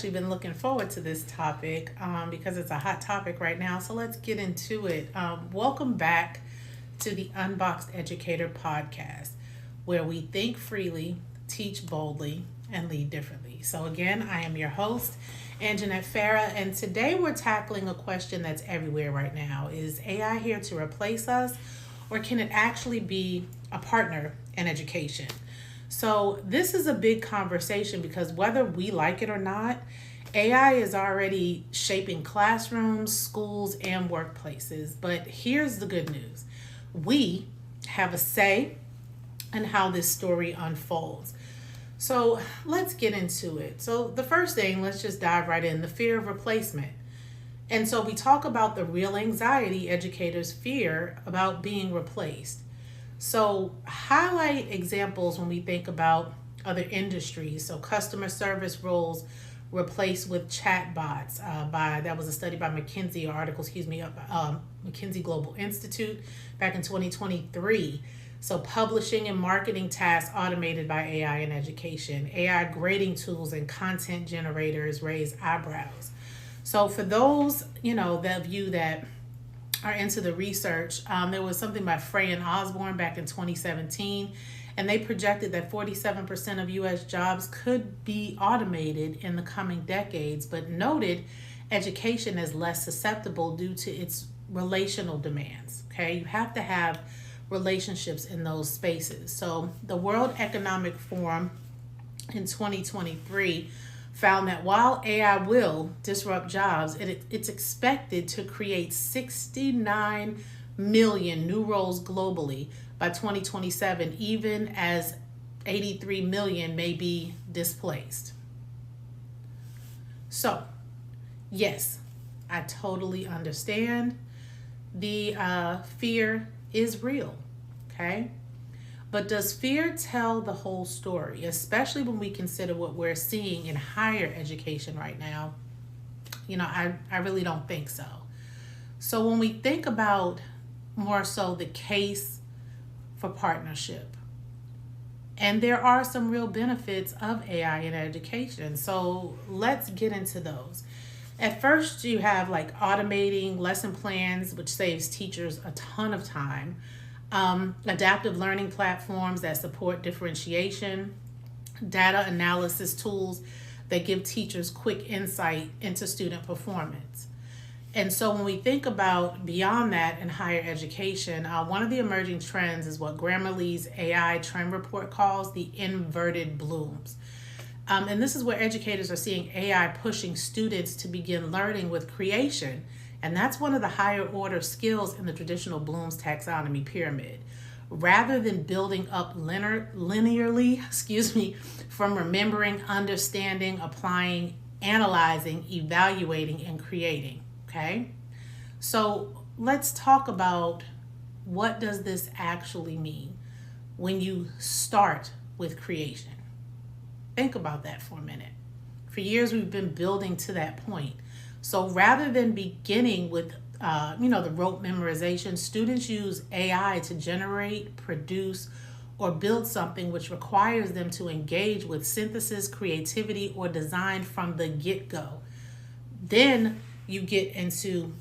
actually been looking forward to this topic because it's a hot topic right now. So let's get into it. Welcome back to the Unboxed Educator Podcast, where we think freely, teach boldly, and lead differently. So again, I am your host, Anjanette Farrar, and today we're tackling a question that's everywhere right now. Is AI here to replace us, or can it actually be a partner in education? So this is a big conversation because whether we like it or not, AI is already shaping classrooms, schools, and workplaces. But here's the good news. We have a say in how this story unfolds. So let's get into it. So the first thing, let's just dive right in, the fear of replacement. And so we talk about the real anxiety educators fear about being replaced. So highlight examples when we think about other industries. So customer service roles replaced with chatbots. That was a study by McKinsey Global Institute back in 2023. So publishing and marketing tasks automated by AI in education. AI grading tools and content generators raise eyebrows. So for those, of you that are into the research, there was something by Frey and Osborne back in 2017, and they projected that 47% of U.S. jobs could be automated in the coming decades, but noted education as less susceptible due to its relational demands. Okay, you have to have relationships in those spaces. So the World Economic Forum in 2023 found that while AI will disrupt jobs, it's expected to create 69 million new roles globally by 2027, even as 83 million may be displaced. So, yes, I totally understand the fear is real, okay? But does fear tell the whole story, especially when we consider what we're seeing in higher education right now? I really don't think so. So when we think about more so the case for partnership, and there are some real benefits of AI in education. So let's get into those. At first, you have like automating lesson plans, which saves teachers a ton of time. Adaptive learning platforms that support differentiation, data analysis tools that give teachers quick insight into student performance. And so when we think about beyond that in higher education, one of the emerging trends is what Grammarly's AI trend report calls the inverted blooms. And this is where educators are seeing AI pushing students to begin learning with creation. And that's one of the higher order skills in the traditional Bloom's taxonomy pyramid. Rather than building up linearly, from remembering, understanding, applying, analyzing, evaluating, and creating, okay? So let's talk about what does this actually mean when you start with creation. Think about that for a minute. For years, we've been building to that point. So rather than beginning with, the rote memorization, students use AI to generate, produce, or build something which requires them to engage with synthesis, creativity, or design from the get-go. Then you get into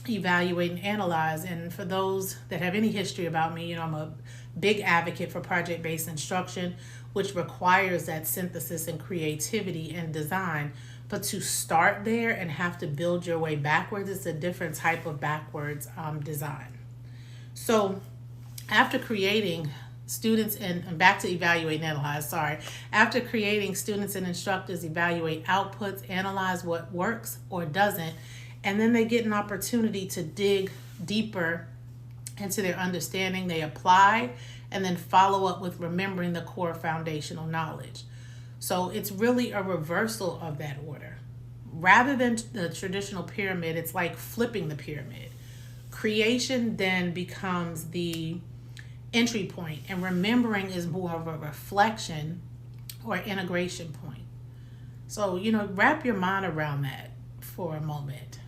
evaluate and analyze. And for those that have any history about me, I'm a big advocate for project-based instruction, which requires that synthesis and creativity and design. But to start there and have to build your way backwards, it's a different type of backwards design. So after creating students and back to evaluate and analyze, after creating, students and instructors evaluate outputs, analyze what works or doesn't, and then they get an opportunity to dig deeper into their understanding. They apply and then follow up with remembering the core foundational knowledge. So it's really a reversal of that order. Rather than the traditional pyramid, it's like flipping the pyramid. Creation then becomes the entry point, and remembering is more of a reflection or integration point. So, wrap your mind around that for a moment.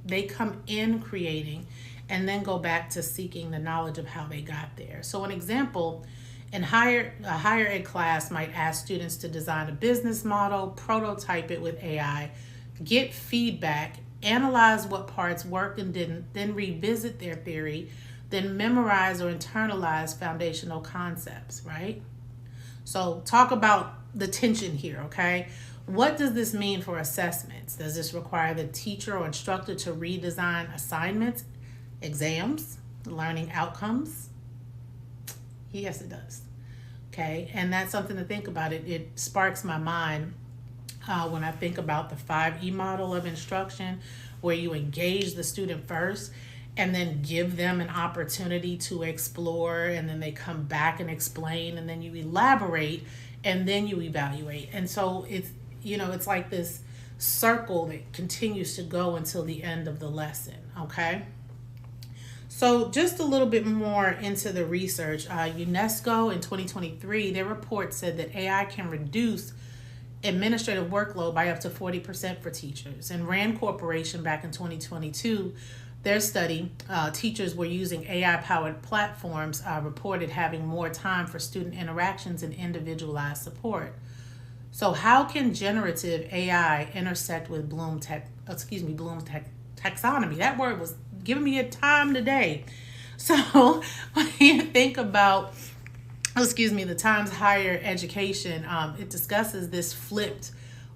They come in creating and then go back to seeking the knowledge of how they got there. So an example And a higher ed class might ask students to design a business model, prototype it with AI, get feedback, analyze what parts worked and didn't, then revisit their theory, then memorize or internalize foundational concepts, right? So talk about the tension here, okay? What does this mean for assessments? Does this require the teacher or instructor to redesign assignments, exams, learning outcomes? Yes, it does. Okay, and that's something to think about. It sparks my mind when I think about the 5E model of instruction, where you engage the student first and then give them an opportunity to explore, and then they come back and explain, and then you elaborate, and then you evaluate. And so it's like this circle that continues to go until the end of the lesson, okay? So just a little bit more into the research. UNESCO in 2023, their report said that AI can reduce administrative workload by up to 40% for teachers. And Rand Corporation back in 2022, their study, teachers were using AI-powered platforms, reported having more time for student interactions and individualized support. So how can generative AI intersect with Bloom's taxonomy? That word was giving me a time today. So when you think about, the Times Higher Education, it discusses this flipped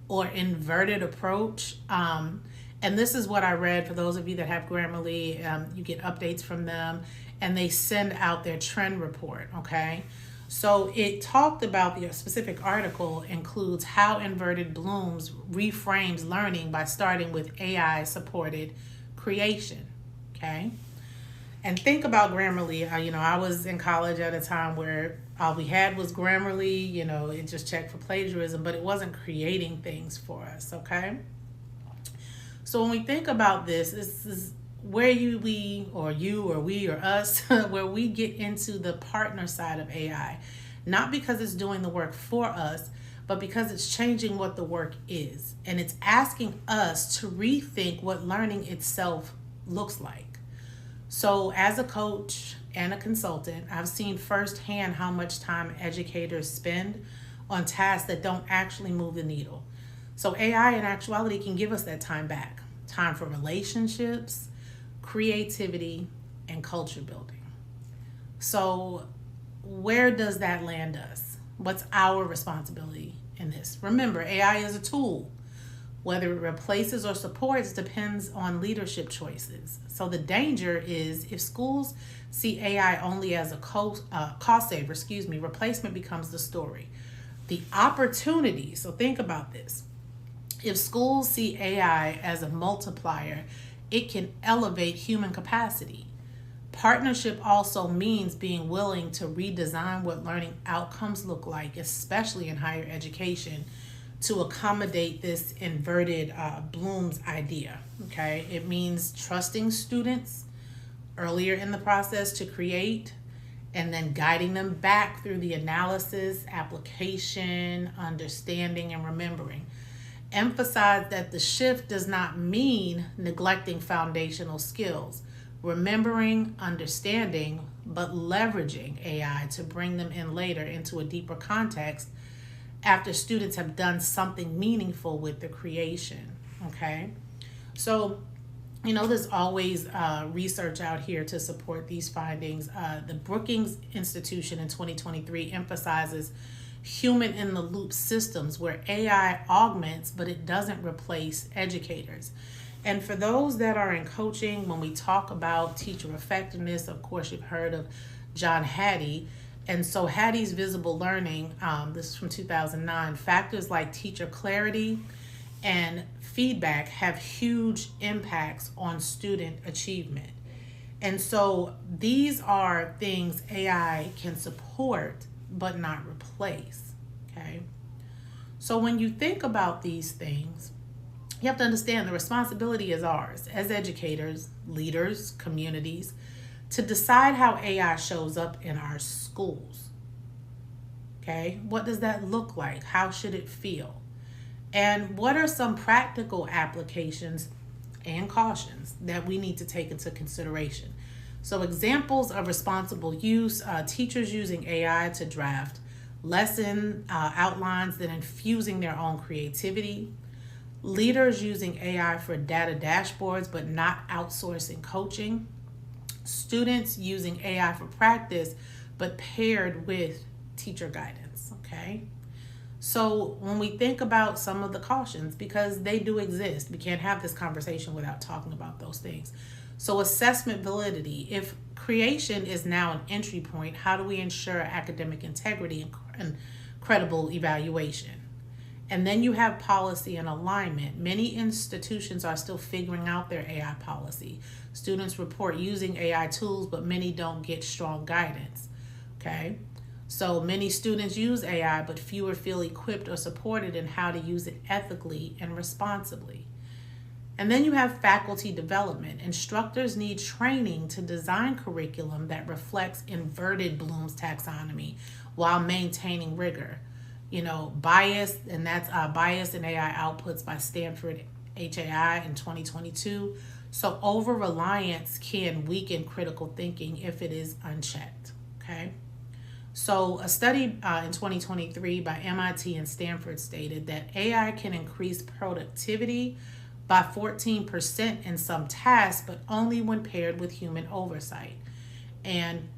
or inverted approach. And this is what I read. For those of you that have Grammarly, you get updates from them, and they send out their trend report, okay? So it talked about, the specific article includes how inverted Bloom's reframes learning by starting with AI-supported creation, okay? And think about Grammarly. I was in college at a time where all we had was Grammarly. It just checked for plagiarism, but it wasn't creating things for us, okay? So when we think about this is where we or us, where we get into the partner side of AI, not because it's doing the work for us, but because it's changing what the work is. And it's asking us to rethink what learning itself looks like. So as a coach and a consultant, I've seen firsthand how much time educators spend on tasks that don't actually move the needle. So AI in actuality can give us that time back. Time for relationships, creativity, and culture building. So where does that land us? What's our responsibility in this? Remember, AI is a tool. Whether it replaces or supports depends on leadership choices. So the danger is if schools see AI only as a cost saver, replacement becomes the story. The opportunity, so think about this. If schools see AI as a multiplier, it can elevate human capacity. Partnership also means being willing to redesign what learning outcomes look like, especially in higher education, to accommodate this inverted Bloom's idea, okay? It means trusting students earlier in the process to create, and then guiding them back through the analysis, application, understanding, and remembering. Emphasize that the shift does not mean neglecting foundational skills, remembering, understanding, but leveraging AI to bring them in later into a deeper context after students have done something meaningful with the creation, okay? So, there's always research out here to support these findings. The Brookings Institution in 2023 emphasizes human-in-the-loop systems where AI augments, but it doesn't replace educators. And for those that are in coaching, when we talk about teacher effectiveness, of course, you've heard of John Hattie. And so Hattie's visible learning, this is from 2009, factors like teacher clarity and feedback have huge impacts on student achievement. And so these are things AI can support but not replace, okay? So when you think about these things, you have to understand the responsibility is ours as educators, leaders, communities, to decide how AI shows up in our schools. Okay, what does that look like? How should it feel? And what are some practical applications and cautions that we need to take into consideration? So examples of responsible use, teachers using AI to draft lesson outlines, then infusing their own creativity. Leaders using AI for data dashboards, but not outsourcing coaching. Students using AI for practice, but paired with teacher guidance, okay? So when we think about some of the cautions, because they do exist, we can't have this conversation without talking about those things. So assessment validity, if creation is now an entry point, how do we ensure academic integrity and credible evaluation? And then you have policy and alignment. Many institutions are still figuring out their AI policy. Students report using AI tools, but many don't get strong guidance, okay? So many students use AI, but fewer feel equipped or supported in how to use it ethically and responsibly. And then you have faculty development. Instructors need training to design curriculum that reflects inverted Bloom's taxonomy while maintaining rigor. Bias, and that's Bias in AI Outputs by Stanford HAI in 2022. So over-reliance can weaken critical thinking if it is unchecked, okay? So a study in 2023 by MIT and Stanford stated that AI can increase productivity by 14% in some tasks, but only when paired with human oversight. And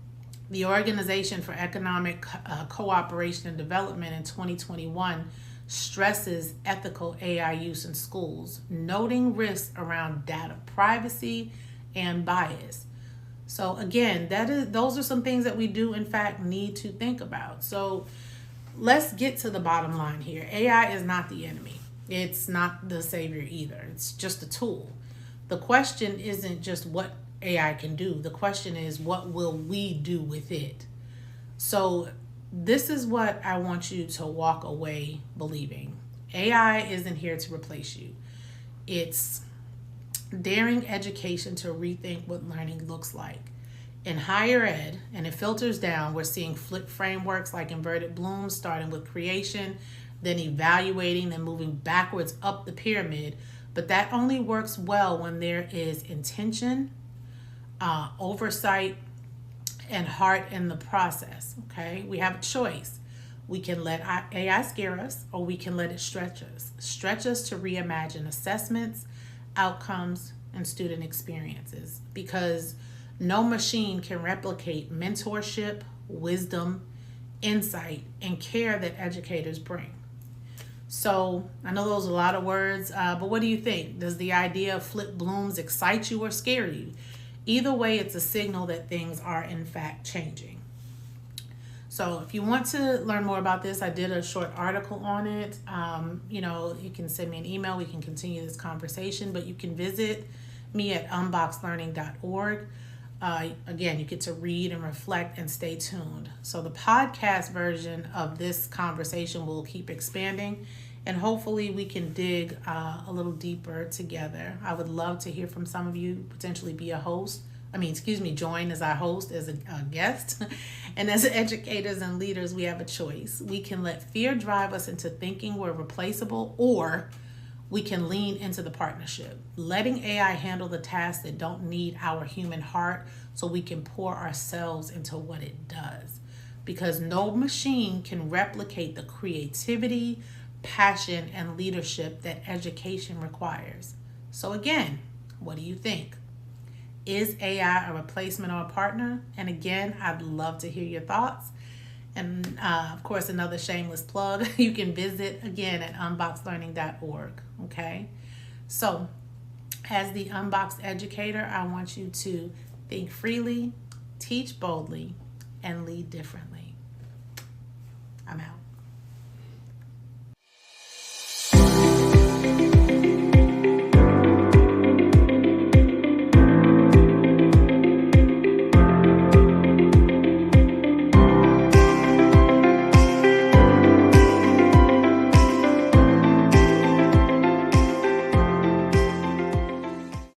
the Organization for Economic Cooperation and Development in 2021 stresses ethical AI use in schools, noting risks around data privacy and bias. So again, those are some things that we do in fact need to think about. So let's get to the bottom line here. AI is not the enemy. It's not the savior either. It's just a tool. The question isn't just what AI can do. The question is, what will we do with it? So this is what I want you to walk away believing. AI isn't here to replace you. It's daring education to rethink what learning looks like. In higher ed, and it filters down, we're seeing flip frameworks like inverted Bloom, starting with creation, then evaluating, then moving backwards up the pyramid. But that only works well when there is intention, oversight, and heart in the process, okay? We have a choice. We can let AI scare us, or we can let it stretch us to reimagine assessments, outcomes, and student experiences, because no machine can replicate mentorship, wisdom, insight, and care that educators bring. So I know those are a lot of words, but what do you think? Does the idea of flip blooms excite you or scare you? Either way, it's a signal that things are in fact changing. So if you want to learn more about this, I did a short article on it. You can send me an email. We can continue this conversation, but you can visit me at unboxedlearning.org. Again, you get to read and reflect and stay tuned. So the podcast version of this conversation will keep expanding, and hopefully we can dig a little deeper together. I would love to hear from some of you, potentially be a host. Join as our host, as a guest. And as educators and leaders, we have a choice. We can let fear drive us into thinking we're replaceable, or we can lean into the partnership, letting AI handle the tasks that don't need our human heart so we can pour ourselves into what it does. Because no machine can replicate the creativity, passion, and leadership that education requires. So again, what do you think? Is AI a replacement or a partner? And again, I'd love to hear your thoughts. And of course, another shameless plug, you can visit again at unboxedlearning.org, okay? So as the Unboxed Educator, I want you to think freely, teach boldly, and lead differently. I'm out.